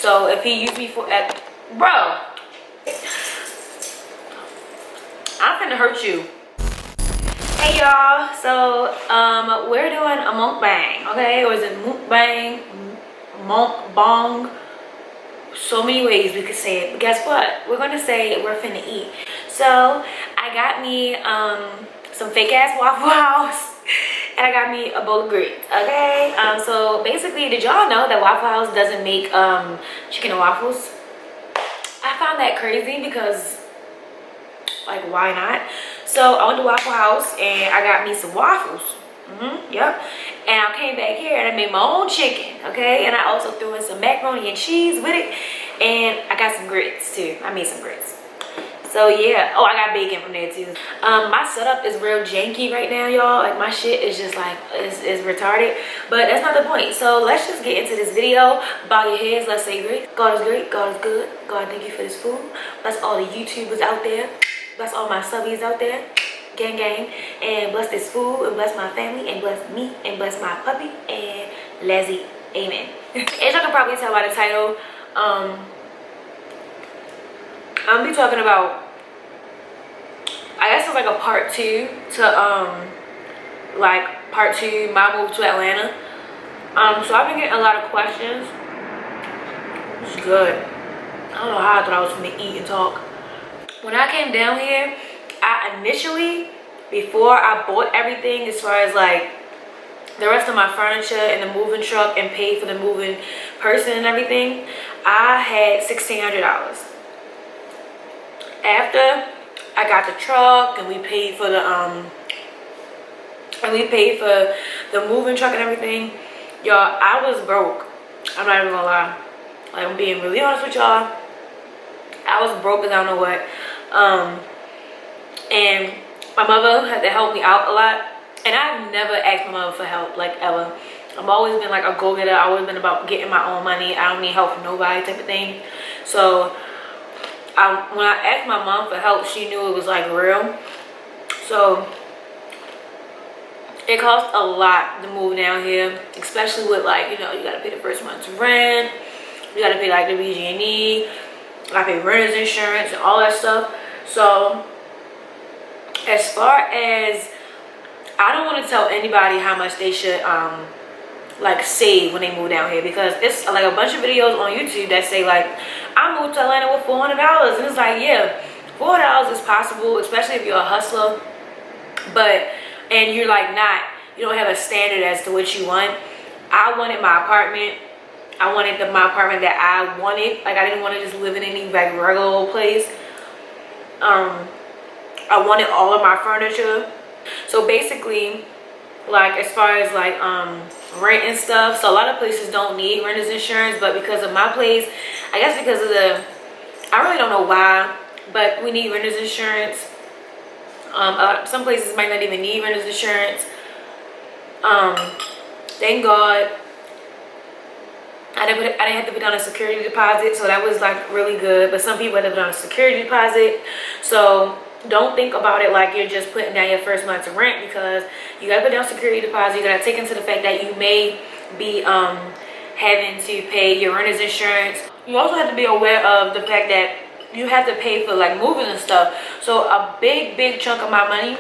So if he used me for bro, I'm finna hurt you. Hey y'all, so we're doing a mukbang, okay? Or is it mukbang, mukbang? So many ways we could say it, but guess what? We're gonna say we're finna eat. So I got me some fake ass Waffle House, and I got me a bowl of grits. Okay. So basically, did y'all know that Waffle House doesn't make chicken and waffles? I found that crazy because, like, why not? So I went to Waffle House and I got me some waffles. Yep. And I came back here and I made my own chicken, okay? And I also threw in some macaroni and cheese with it. And I got some grits too. I made some grits. So yeah. Oh, I got bacon from there too. My setup is real janky right now, y'all. Like, my shit is just like, is retarded. But that's not the point. So let's just get into this video. Bow your heads. Let's say great. God is great. God is good. God, thank you for this food. Bless all the YouTubers out there. Bless all my subbies out there. Gang gang. And bless this food, and bless my family, and bless me, and bless my puppy, and let's eat. Amen. As y'all can probably tell by the title, I'm gonna be talking about, I guess it's like a part 2 to like part 2 my move to Atlanta. So I've been getting a lot of questions. It's good. I don't know how I thought I was gonna eat and talk. When I came down here, I initially, before I bought everything, as far as like the rest of my furniture and the moving truck and paid for the moving person and everything, I had $1,600. After I got the truck and we paid for the moving truck and everything, y'all, I was broke. I'm not even gonna lie. Like, I'm being really honest with y'all. I was broke as I don't know what. And my mother had to help me out a lot. And I've never asked my mother for help, like, ever. I've always been like a go-getter. I've always been about getting my own money. I don't need help from nobody type of thing. So when I asked my mom for help, she knew it was like real. So it costs a lot to move down here, especially with, like, you know, you gotta pay the first month's rent, you gotta pay like the BG&E, I pay renter's insurance and all that stuff. So as far as, I don't want to tell anybody how much they should like save when they move down here, because it's like a bunch of videos on YouTube that say like, I moved to Atlanta with $400, and it's like, yeah, $400 is possible, especially if you're a hustler, but and you're like you don't have a standard as to what you want. I wanted my apartment. I wanted my apartment that I wanted. Like, I didn't want to just live in any like regular old place. I wanted all of my furniture. So basically, like, as far as like rent and stuff, so a lot of places don't need renter's insurance, but because of my place, I guess because of I really don't know why, but we need renter's insurance. Some places might not even need renter's insurance. Thank God I didn't have to put down a security deposit, so that was like really good. But some people had to put down a security deposit. So don't think about it like you're just putting down your first month's rent, because you gotta put down security deposit. You gotta take into the fact that you may be having to pay your renter's insurance. You also have to be aware of the fact that you have to pay for like moving and stuff. So a big chunk of my money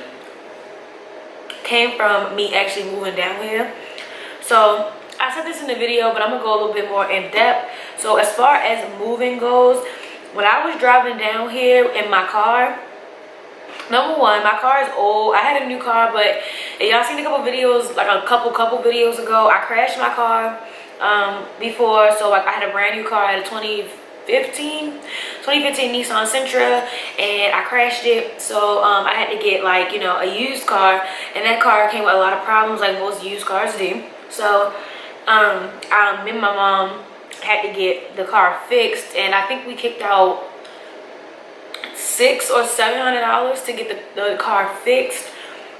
came from me actually moving down here. So I said this in the video, but I'm gonna go a little bit more in depth. So as far as moving goes, when I was driving down here in my car, number one, my car is old. I had a new car, but y'all seen a couple videos, like a couple videos ago, I crashed my car before. So like, I had a brand new car. I had a 2015 Nissan Sentra, and I crashed it. So I had to get, like, you know, a used car, and that car came with a lot of problems, like most used cars do. So me and my mom had to get the car fixed, and I think we kicked out $600 or $700 to get the car fixed.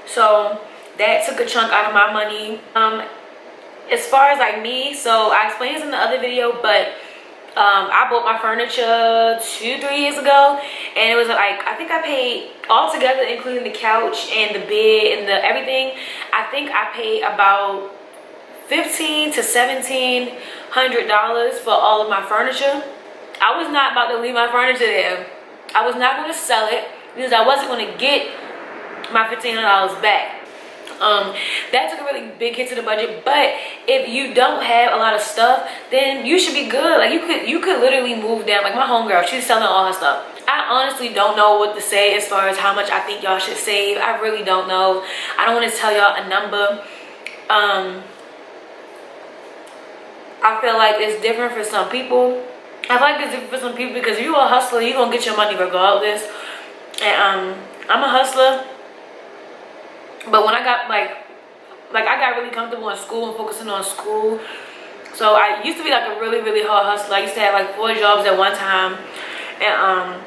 So that took a chunk out of my money. As far as like me, so I explained this in the other video, but I bought my furniture 2-3 years ago, and it was like, I think I paid all together, including the couch and the bed and the everything, I think I paid about $1,500 to $1,700 for all of my furniture. I was not about to leave my furniture there. I was not going to sell it because I wasn't going to get my $1,500 back. That took a really big hit to the budget, but if you don't have a lot of stuff, then you should be good. Like you could literally move down. Like my homegirl, she's selling all her stuff. I honestly don't know what to say as far as how much I think y'all should save. I really don't know. I don't want to tell y'all a number. I feel like it's different for some people. I feel like it's different for some people because if you're a hustler, you're gonna get your money regardless. And I'm a hustler. But when I got like I got really comfortable in school and focusing on school. So I used to be like a really, really hard hustler. I used to have like 4 jobs at one time. And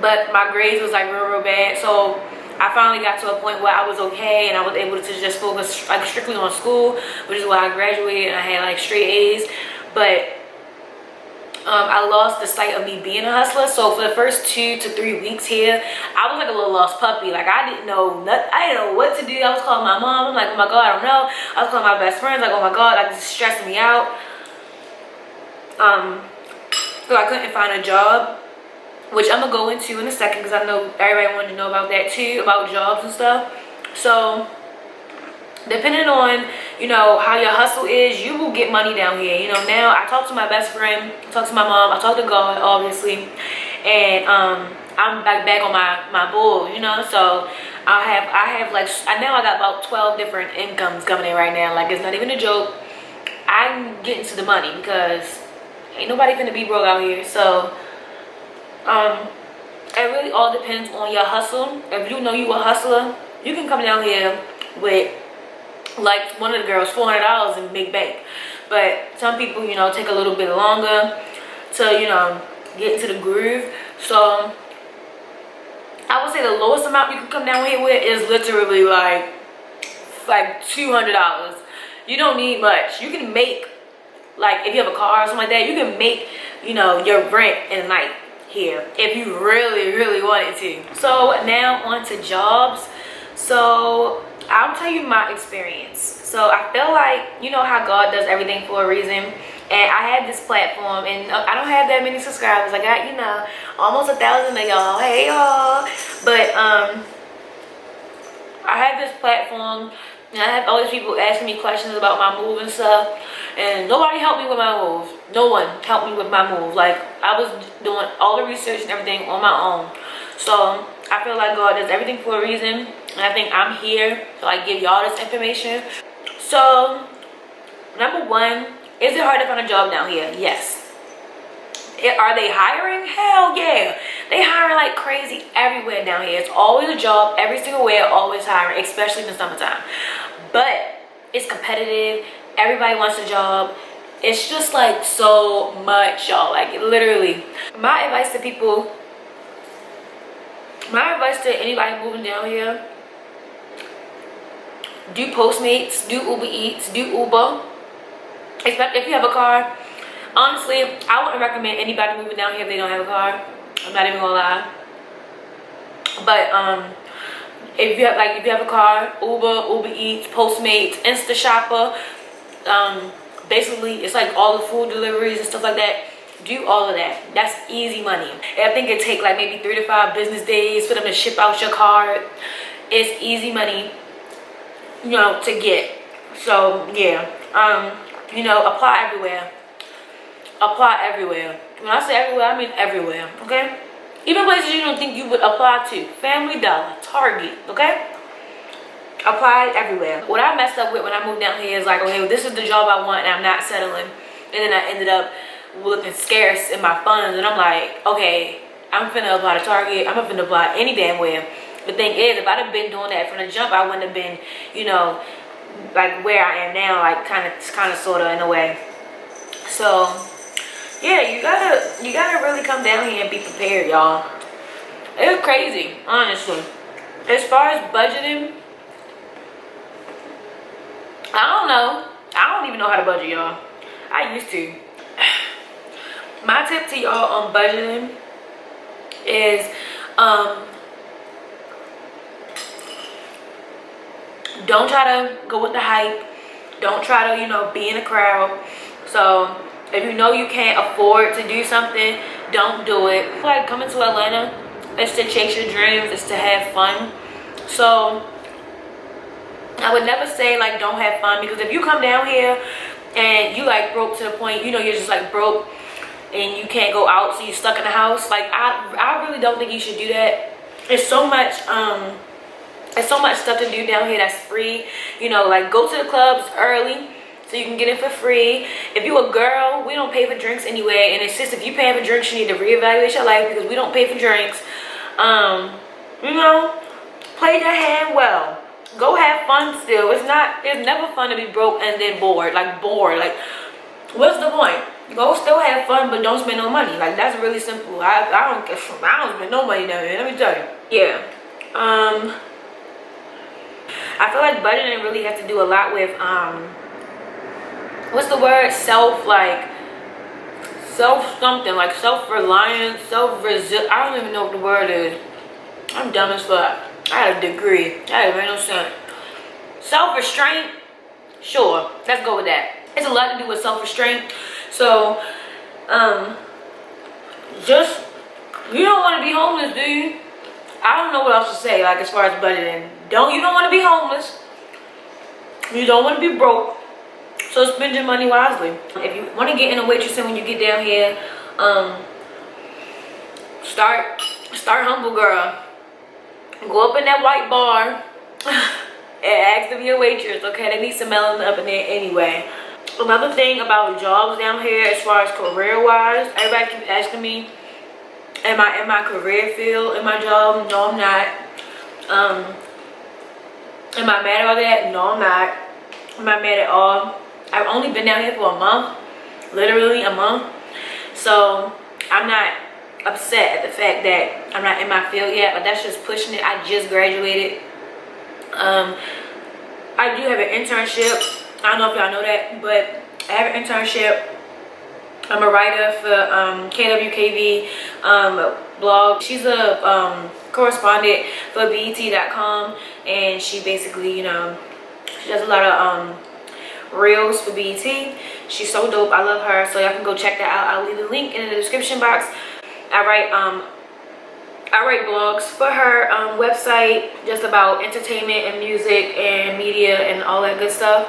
but my grades was like real, real bad. So I finally got to a point where I was okay and I was able to just focus like strictly on school, which is why I graduated and I had like straight A's. But I lost the sight of me being a hustler. So for the first 2 to 3 weeks here, I was like a little lost puppy. Like I didn't know what to do. I was calling my mom. I'm like, oh my God, I don't know. I was calling my best friends, like, oh my God, like this is stressing me out. So I couldn't find a job, which I'm gonna go into in a second because I know everybody wanted to know about that too, about jobs and stuff. So depending on, you know, how your hustle is, you will get money down here. You know, now I talk to my best friend, I talk to my mom, I talk to God, obviously, and I'm back on my bull, you know. So I have like now I got about 12 different incomes coming in right now. Like it's not even a joke. I'm getting to the money because ain't nobody finna be broke out here. So it really all depends on your hustle. If you know you a hustler, you can come down here with, like one of the girls, $400 and make bank. But some people, you know, take a little bit longer to, you know, get into the groove. So I would say the lowest amount you can come down here with is literally like $200. You don't need much. You can make, like if you have a car or something like that, you can make, you know, your rent in a night here if you really, really wanted to. So now on to jobs. So I'll tell you my experience. So I feel like, you know how God does everything for a reason. And I had this platform, and I don't have that many subscribers. I got, you know, almost 1,000 of y'all. Hey y'all. But I had this platform, and I have all these people asking me questions about my move and stuff. And nobody helped me with my move. No one helped me with my move. Like I was doing all the research and everything on my own. So I feel like God does everything for a reason. And I think I'm here to like give y'all this information. So number one, is it hard to find a job down here? Yes. Are they hiring? Hell yeah. They hiring like crazy everywhere down here. It's always a job, every single way, always hiring, especially in the summertime. But it's competitive. Everybody wants a job. It's just like so much, y'all. Like literally. My advice to anybody moving down here: do Postmates, do Uber Eats, do Uber. Especially if you have a car. Honestly, I wouldn't recommend anybody moving down here if they don't have a car. I'm not even gonna lie. But if you have a car, Uber Eats, Postmates, Insta Shopper, basically it's like all the food deliveries and stuff like that. Do all of that. That's easy money. I think it take like maybe 3 to 5 business days for them to ship out your car. It's easy money, you know, to get. So yeah, you know, apply everywhere. Apply everywhere. When I say everywhere, I mean everywhere. Okay, even places you don't think you would apply to. Family Dollar, Target. Okay, apply everywhere. What I messed up with when I moved down here is like, okay, well, this is the job I want and I'm not settling. And then I ended up looking scarce in my funds, and I'm like, okay, I'm finna apply to Target. I'm finna apply any damn where. The thing is, if I'd have been doing that from the jump, I wouldn't have been, you know, like where I am now, like kind of sort of in a way. So yeah, you gotta really come down here and be prepared, y'all. It's crazy, honestly. As far as budgeting, I don't know. I don't even know how to budget, y'all. I used to. My tip to y'all on budgeting is don't try to go with the hype. Don't try to, you know, be in a crowd. So if you know you can't afford to do something, don't do it. Like, coming to Atlanta, it's to chase your dreams, it's to have fun. So I would never say like don't have fun, because if you come down here and you like broke to the point, you know, you're just like broke and you can't go out, so you're stuck in the house, like I really don't think you should do that. It's so much stuff to do down here that's free. You know, like go to the clubs early so you can get in for free. If you a girl, we don't pay for drinks anyway, and it's just, if you pay for drinks, you need to reevaluate your life, because we don't pay for drinks. You know, play your hand well. Go have fun still. It's never fun to be broke and then bored. Like what's the point? Go still have fun, but don't spend no money. Like, that's really simple. I don't spend no money down here, let me tell you. Yeah. I feel like budgeting really has to do a lot with what's the word? Something like self-reliance, I don't even know what the word is. I'm dumb as fuck. I had a degree. That made no sense. Self-restraint? Sure, let's go with that. It's a lot to do with self-restraint. So, just, you don't want to be homeless, do you? I don't know what else to say, like, as far as budgeting. You don't want to be homeless. You don't want to be broke. So spend your money wisely. If you want to get into waitressing when you get down here, start humble, girl. Go up in that white bar and ask to be a waitress, okay? They need some melanin up in there anyway. Another thing about jobs down here, as far as career-wise, everybody keeps asking me, am I in my career field in my job? No, I'm not. Am I mad about that? No, I'm not. I'm not mad at all. I've only been down here for a month, literally a month. So I'm not upset at the fact that I'm not in my field yet, but that's just pushing it. I just graduated. I do have an internship. I don't know if y'all know that, but I have an internship. I'm a writer for KWKV blog. She's a correspondent for BET.com, and she basically, you know, she does a lot of reels for BET. She's so dope. I love her, so y'all can go check that out. I'll leave the link in the description box. I write blogs for her website, just about entertainment and music and media and all that good stuff.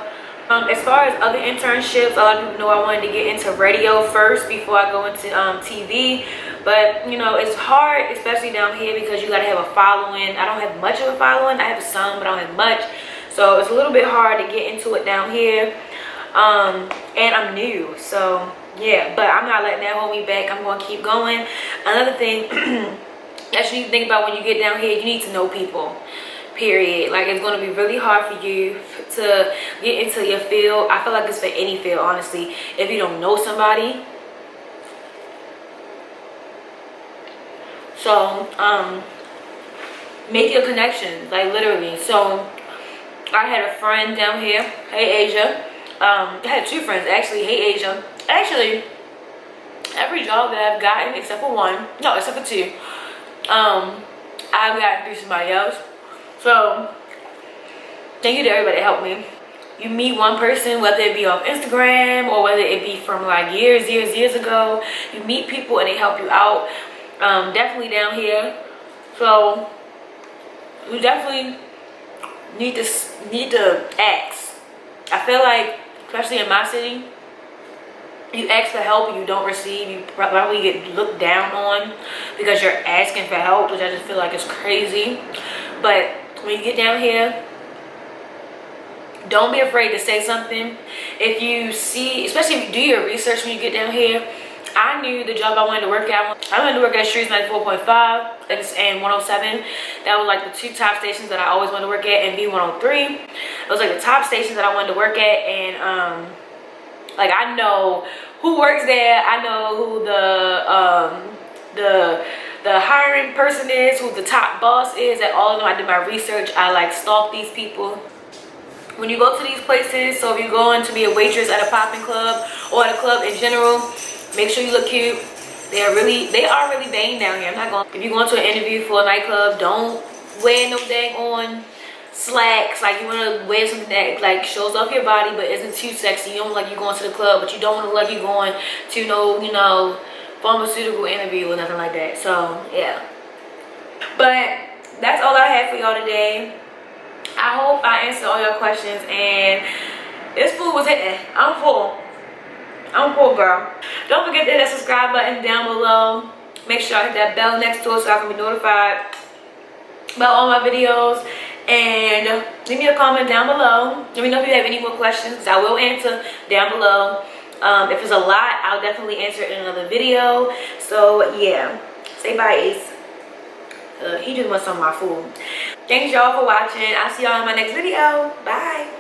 As far as other internships, a lot of people know I wanted to get into radio first before I go into TV. But, you know, it's hard, especially down here, because you got to have a following. I don't have much of a following. I have some, but I don't have much. So it's a little bit hard to get into it down here. And I'm new, so yeah, but I'm not letting that hold me back. I'm going to keep going. Another thing that you need to think about when you get down here, you need to know people, period. Like, it's going to be really hard for you to get into your field. I feel like it's for any field, honestly, if you don't know somebody. So make your connections, like, literally. So I had a friend down here. Hey, Asia. I had two friends, actually. Hey, Asia. Actually, every job that I've gotten, except for one, no, except for two, I've gotten through somebody else. So thank you to everybody that helped me. You meet one person, whether it be off Instagram or whether it be from like years ago. You meet people and they help you out. Definitely down here. So you definitely need to ask. I feel like, especially in my city, you ask for help and you don't receive, you probably get looked down on because you're asking for help, which I just feel like is crazy. But when you get down here, don't be afraid to say something. If you see, especially if you do your research when you get down here, I knew the job I wanted to work at. I wanted to work at Streets 94.5 and 107. That was like the two top stations that I always wanted to work at, and V103. It was like the top stations that I wanted to work at, and like, I know who works there. I know who the hiring person is, who the top boss is at all of them. I did my research. I like stalked these people. When you go to these places, so if you're going to be a waitress at a popping club or at a club in general, make sure you look cute. They are really vain down here. I'm not going. If you're going to an interview for a nightclub, don't wear no dang on slacks, like you want to wear something that like shows off your body but isn't too sexy. You don't look like you're going to the club, but you don't want to look like you're going to no, you know, pharmaceutical interview or nothing like that. So yeah, but that's all I have for y'all today. I hope I answered all your questions, and this food was hitting. I'm full, girl. Don't forget to hit that subscribe button down below. Make sure I hit that bell next to it so I can be notified about all my videos. And leave me a comment down below. Let me know if you have any more questions. I will answer down below. If it's a lot, I'll definitely answer it in another video. So yeah, say bye, Ace. He just wants some of my food. Thanks y'all for watching. I'll see y'all in my next video. Bye.